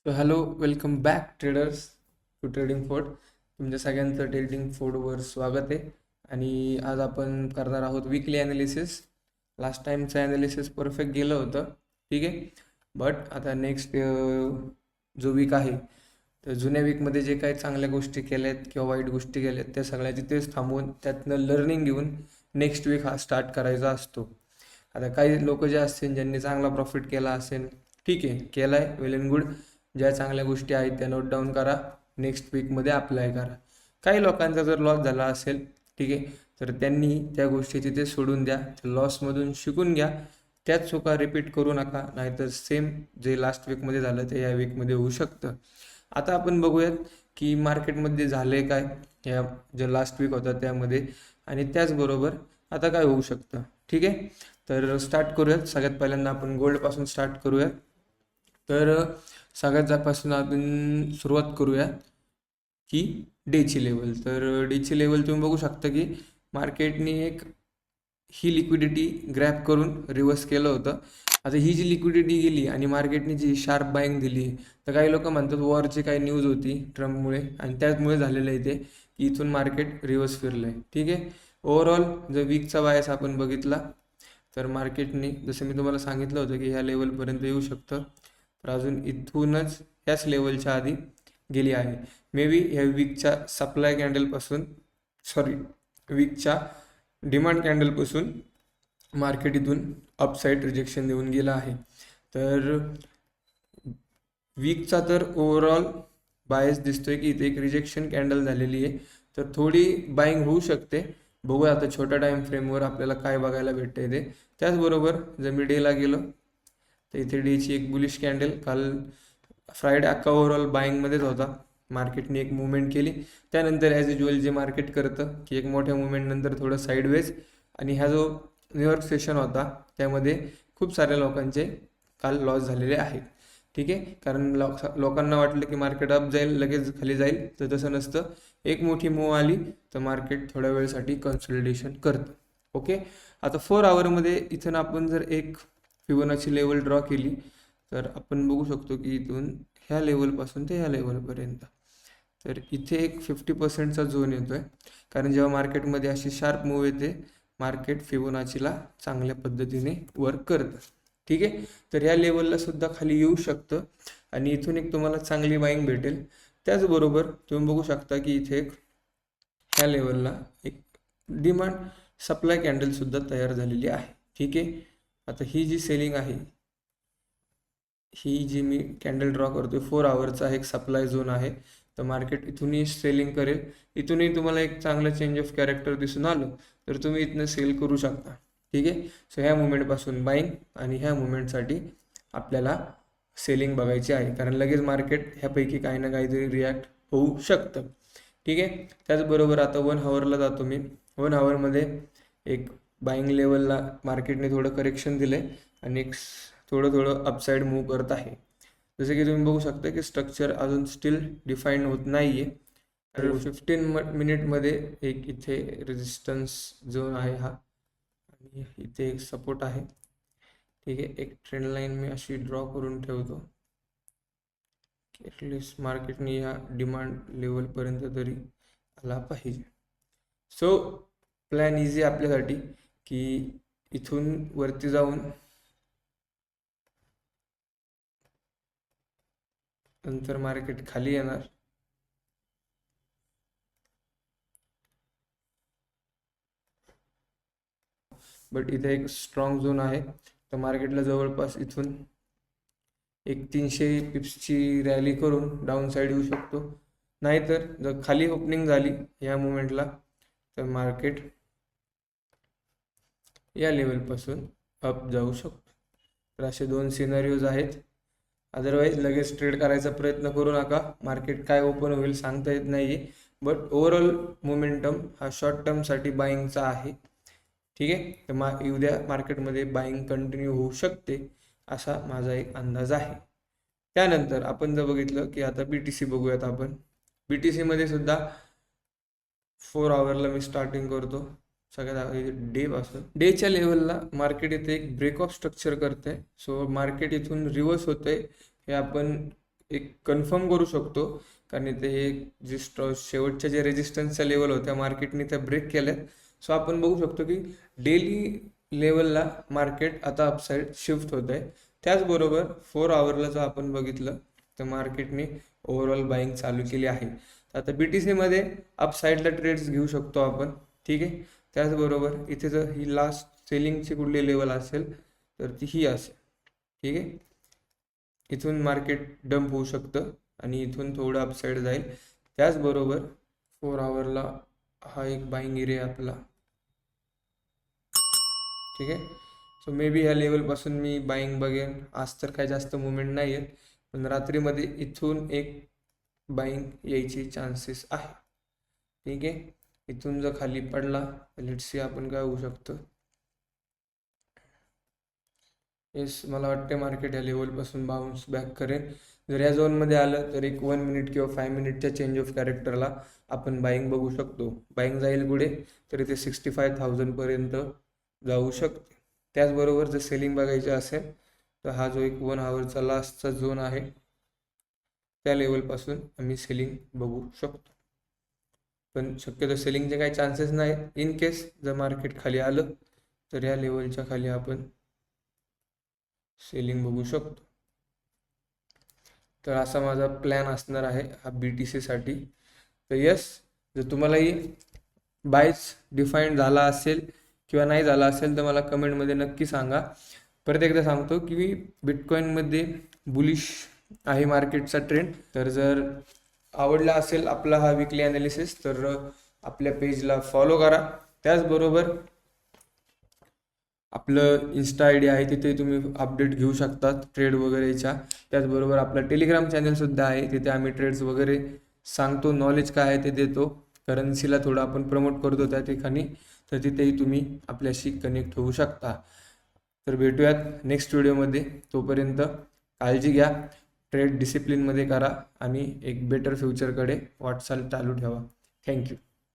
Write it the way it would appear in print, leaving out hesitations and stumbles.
So hello, welcome back traders to trading fort. तुमच्या सगळ्यांचं trading फोर्टवर स्वागत आहे. आणि आज आपण करणार आहोत वीकली ॲनालिसिस. लास्ट टाईमचं ॲनालिसिस परफेक्ट गेलं होतं, ठीक आहे. बट आता नेक्स्ट जो वीक आहे, तर जुन्या वीकमध्ये जे काही चांगल्या गोष्टी केल्या आहेत किंवा वाईट गोष्टी केल्या आहेत त्या सगळ्या तिथेच थांबवून त्यातनं लर्निंग घेऊन नेक्स्ट वीक हा स्टार्ट करायचा असतो. आता काही लोक जे असतील ज्यांनी चांगला प्रॉफिट केला असेल, ठीक आहे, केला आहे, वेल अँड गुड. ज्या चांगल्या गोष्टी आहेत त्या नोट डाऊन करा, नेक्स्ट वीकमध्ये अप्लाय करा. काही लोकांचा जर लॉस झाला असेल, ठीक आहे, तर त्यांनी त्या गोष्टी तिथे सोडून द्या, त्या लॉसमधून शिकून घ्या. त्याच चुका रिपीट करू नका, नाहीतर सेम जे लास्ट वीकमध्ये झालं ते या वीकमध्ये होऊ शकतं. आता आपण बघूयात की मार्केटमध्ये झाले काय या जे लास्ट वीक होता त्यामध्ये, आणि त्याचबरोबर आता काय होऊ शकतं, ठीक आहे. तर स्टार्ट करूयात. सगळ्यात पहिल्यांदा आपण गोल्डपासून स्टार्ट करूयात. तर सगळ्यात जापासून आपण सुरुवात करूया की डेची लेवल. तर डेची लेवल तुम्ही बघू शकता की मार्केटने एक ही लिक्विडिटी ग्रॅप करून रिव्हर्स केलं होतं. आता ही जी लिक्विडिटी गेली आणि मार्केटने जी शार्प बाईंग दिली, तर काही लोक म्हणतात वॉरची काही न्यूज होती ट्रम्पमुळे आणि त्याचमुळे झालेलं आहे ते, की इथून मार्केट रिव्हर्स फिरलं आहे, ठीक आहे. ओव्हरऑल जर वीकचा बायस आपण बघितला तर मार्केटने जसं मी तुम्हाला सांगितलं होतं की ह्या लेवलपर्यंत येऊ शकतं, तर अजून इथूनच ह्याच लेवलच्या आधी गेली आहे. मे बी ह्या वीकच्या सप्लाय कॅन्डलपासून, सॉरी, वीकच्या डिमांड कॅन्डलपासून मार्केट इथून अपसाईड रिजेक्शन देऊन गेलं आहे. तर वीकचा तर ओव्हरऑल बायस दिसतोय की इथे एक रिजेक्शन कॅन्डल झालेली आहे, तर थोडी बाईंग होऊ शकते. बघूया आता छोट्या टाईम फ्रेमवर आपल्याला काय बघायला भेटते ते. त्याचबरोबर जर मी डेला गेलो तर इथे डेची एक बुलिश कॅन्डल, काल फ्रायडे अख्खा ओव्हरऑल बाईंगमध्येच होता. मार्केटने एक मुवमेंट केली, त्यानंतर ॲज युजल जे मार्केट करतं की एक मोठ्या मुवमेंटनंतर थोडं साईडवेज. आणि ह्या जो न्यूयॉर्क सेशन होता त्यामध्ये खूप साऱ्या लोकांचे काल लॉस झालेले आहेत, ठीक आहे. कारण लोकांना वाटलं की मार्केट अप जाईल लगेच खाली जाईल, तर तसं नसतं. एक मोठी मूव आली तर मार्केट थोड्या वेळसाठी कन्सॉलिडेशन करतं, ओके. आता 4 आवरमध्ये इथून आपण जर एक फिबोनाची लेवल ड्रॉ केली तर आपण बघू शकतो की इथून ह्या लेवलपासून ते ह्या लेवलपर्यंत, तर इथे एक 50%चा झोन येतो आहे. कारण जेव्हा मार्केटमध्ये अशी शार्प मूव येते, मार्केट फिबोनाचीला चांगल्या पद्धतीने वर्क करतं, ठीक आहे. तर ह्या लेवलला सुद्धा खाली येऊ शकतं आणि इथून एक तुम्हाला चांगली बाईंग भेटेल. त्याचबरोबर तुम्ही बघू शकता की इथे एक ह्या लेवलला एक डिमांड सप्लाय कॅन्डलसुद्धा तयार झालेली आहे, ठीक आहे. आता ही जी सेलिंग आहे, ही जी मी कॅन्डल ड्रॉ करतोय 4 आवरचा एक सप्लाय झोन आहे, तर मार्केट इथूनही सेलिंग करेल. इथूनही तुम्हाला एक चांगलं चेंज ऑफ कॅरेक्टर दिसून आलं तर तुम्ही इथनं सेल करू शकता, ठीक आहे. सो ह्या मुवमेंटपासून बाईंग आणि ह्या मुवमेंटसाठी आपल्याला सेलिंग बघायची आहे, कारण लगेच मार्केट ह्यापैकी काही ना काहीतरी रिॲक्ट होऊ शकतं, ठीक आहे. त्याचबरोबर आता 1 आवरला जातो मी. 1 आवरमध्ये एक बाईंग लेवलला मार्केटने थोडं करेक्शन दिलं आहे आणि एक थोडं थोडं अपसाईड मूव्ह करत आहे. जसं की तुम्ही बघू शकता की स्ट्रक्चर अजून स्टील डिफाईन होत नाही आहे. तर 15 मिनिटमध्ये एक इथे रेजिस्टन्स झोन आहे हा, आणि इथे एक सपोर्ट आहे, ठीक आहे. एक ट्रेंड लाईन मी अशी ड्रॉ करून ठेवतो की ॲटलिस्ट मार्केटने या डिमांड लेवलपर्यंत तरी आला पाहिजे. सो प्लॅन इझी आपल्यासाठी की इथून वरती जाऊन नंतर मार्केट खाली येणार, बट इथे एक स्ट्रॉंग झोन आहे, तर मार्केटला जवळपास इथून एक 300 पिप्सची रॅली करून डाऊन साईड येऊ शकतो. नाहीतर जर खाली ओपनिंग झाली या मुवमेंटला तर मार्केट या लेवलपासून अप जाऊ शकतो. तर असे 2 सिनारिओज आहेत. अदरवाईज लगेच ट्रेड करायचा प्रयत्न करू नका. मार्केट काय ओपन होईल सांगता येत नाही आहे, बट ओव्हरऑल मोमेंटम हा शॉर्ट टर्मसाठी बाईंगचा आहे, ठीक आहे. तर उद्या मार्केटमध्ये बाईंग कंटिन्यू होऊ शकते असा माझा एक अंदाज आहे. त्यानंतर आपण जर बघितलं की आता BTC बघूयात आपण. BTCमध्ये सुद्धा 4 आवरला मी स्टार्टिंग करतो सगळ्यात डे पासून. डेच्या लेवलला मार्केट इथे एक ब्रेक ऑफ स्ट्रक्चर करते. सो मार्केट इथून रिव्हर्स होते हे आपण एक कन्फर्म करू शकतो, कारण इथे हे जे शेवटच्या जे रेजिस्टन्सच्या लेवल होत्या मार्केटने त्या ब्रेक केल्यात. सो आपण बघू शकतो की डेली लेवलला मार्केट आता अपसाईड शिफ्ट होत आहे. त्याचबरोबर 4 आवरला जर आपण बघितलं तर मार्केटने ओव्हरऑल बाईंग चालू केली आहे. आता BTC मध्ये अपसाईडला ट्रेड्स घेऊ शकतो आपण, ठीक आहे. त्याचबरोबर इथे जर ही लास्ट सेलिंगची कुठली लेवल असेल तर ती ही असेल, ठीक आहे. इथून मार्केट डंप होऊ शकतं आणि इथून थोडं अपसाईड जाईल. त्याचबरोबर 4 आवरला हा एक बाईंग एरिया आपला, ठीक आहे. सो मे बी ह्या लेवलपासून मी बाईंग बघेन. आज तर काही जास्त मुवमेंट नाही आहे, पण रात्रीमध्ये इथून एक बाईंग यायची चान्सेस आहे, ठीक आहे. इथून जर खाली पडला लेट्स सी आपण काय होऊ शकतं. येस, मला वाटते मार्केट या लेवलपासून बाउन्स बॅक करेल. जर या झोनमध्ये आलं तर एक 1 मिनिट किंवा 5 मिनिटच्या चेंज ऑफ कॅरेक्टरला आपण बाईंग बघू शकतो. बाईंग जाईल पुढे तर इथे 65,000 पर्यंत जाऊ शकते. त्याचबरोबर जर सेलिंग बघायची असेल तर हा जो एक 1 आवरचा लास्टचा झोन आहे त्या लेवलपासून आम्ही सेलिंग बघू शकतो. पण शक्यतो सेलिंगचे काही चान्सेस नाही. इन केस जर मार्केट खाली आलं तर या लेवलच्या खाली आपण सेलिंग बघू शकतो. तर असा माझा प्लॅन असणार आहे हा BTC साठी. तर यस, जर तुम्हालाही बायस डिफाईन झाला असेल किंवा नाही झाला असेल तर मला कमेंटमध्ये नक्की सांगा. परत एकदा सांगतो की बिटकॉईनमध्ये बुलिश आहे मार्केटचा ट्रेंड. तर जर आवडला असेल आपला हा वीकली ॲनालिसिस तर आपल्या पेजला फॉलो करा. त्याचबरोबर आपलं इन्स्टा ID आहे, तिथे तुम्ही अपडेट घेऊ शकतात ट्रेड वगैरेच्या. त्याचबरोबर आपलं टेलिग्राम चॅनलसुद्धा आहे, तिथे आम्ही ट्रेड्स वगैरे सांगतो, नॉलेज काय आहे ते देतो, करन्सीला थोडं आपण प्रमोट करतो त्या ठिकाणी. तर तिथेही तुम्ही आपल्याशी कनेक्ट होऊ शकता. तर भेटूयात नेक्स्ट व्हिडिओमध्ये. तोपर्यंत काळजी घ्या, ट्रेड डिसिप्लिनमध्ये करा आणि एक बेटर फ्युचरकडे वाटचाल चालू ठेवा. थँक्यू.